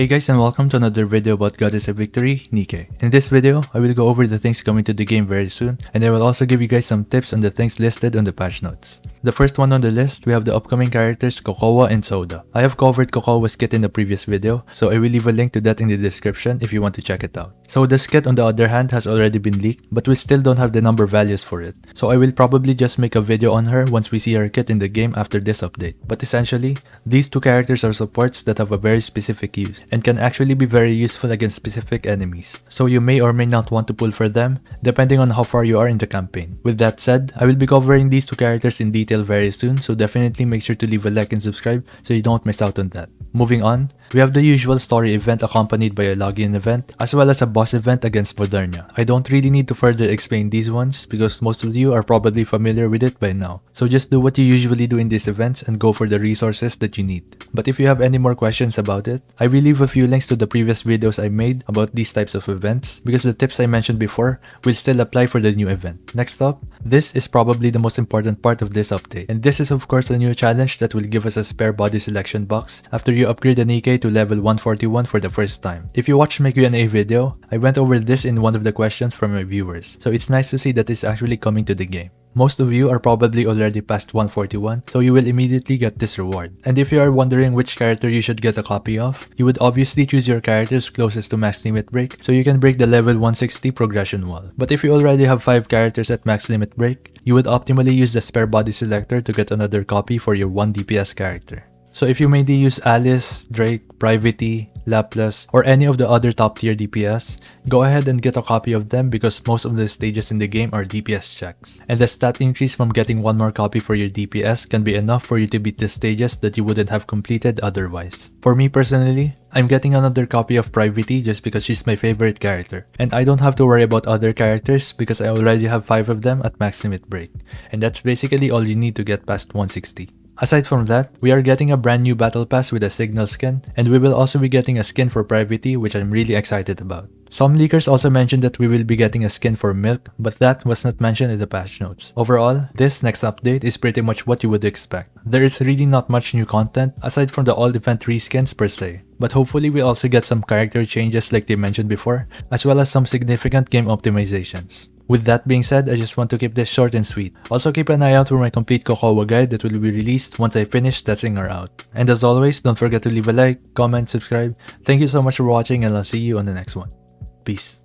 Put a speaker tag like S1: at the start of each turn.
S1: Hey guys, and welcome to another video about Goddess of Victory, NIKKE. In this video, I will go over the things coming to the game very soon, and I will also give you guys some tips on the things listed on the patch notes. The first one on the list, we have the upcoming characters Cocoa and Soda. I have covered Cocoa's kit in the previous video, so I will leave a link to that in the description if you want to check it out. Soda's kit on the other hand has already been leaked, but we still don't have the number values for it, so I will probably just make a video on her once we see her kit in the game after this update. But essentially, these two characters are supports that have a very specific use, and can actually be very useful against specific enemies, so you may or may not want to pull for them, depending on how far you are in the campaign. With that said, I will be covering these two characters in detail very soon, so definitely make sure to leave a like and subscribe so you don't miss out on that. Moving on, we have the usual story event accompanied by a login event, as well as a boss event against Modernia. I don't really need to further explain these ones because most of you are probably familiar with it by now, so just do what you usually do in these events and go for the resources that you need. But if you have any more questions about it, I will leave a few links to the previous videos I made about these types of events because the tips I mentioned before will still apply for the new event. Next up, this is probably the most important part of this update, and this is of course a new challenge that will give us a spare body selection box after you upgrade the NIKKE to level 141 for the first time. If you watched my Q&A video, I went over this in one of the questions from my viewers, so it's nice to see that it's actually coming to the game. Most of you are probably already past 141, so you will immediately get this reward. And if you are wondering which character you should get a copy of, you would obviously choose your characters closest to max limit break, so you can break the level 160 progression wall. But if you already have 5 characters at max limit break, you would optimally use the spare body selector to get another copy for your 1 DPS character. So if you mainly use Alice, Drake, Privity, Laplace, or any of the other top tier DPS, go ahead and get a copy of them because most of the stages in the game are DPS checks. And the stat increase from getting one more copy for your DPS can be enough for you to beat the stages that you wouldn't have completed otherwise. For me personally, I'm getting another copy of Privity just because she's my favorite character. And I don't have to worry about other characters because I already have 5 of them at max limit break. And that's basically all you need to get past 160. Aside from that, we are getting a brand new battle pass with a signal skin, and we will also be getting a skin for Privity, which I'm really excited about. Some leakers also mentioned that we will be getting a skin for Milk, but that was not mentioned in the patch notes. Overall, this next update is pretty much what you would expect. There is really not much new content aside from the all event reskins per se, but hopefully we also get some character changes like they mentioned before, as well as some significant game optimizations. With that being said, I just want to keep this short and sweet. Also keep an eye out for my complete Cocoa guide that will be released once I finish testing her out. And as always, don't forget to leave a like, comment, subscribe. Thank you so much for watching, and I'll see you on the next one. Peace.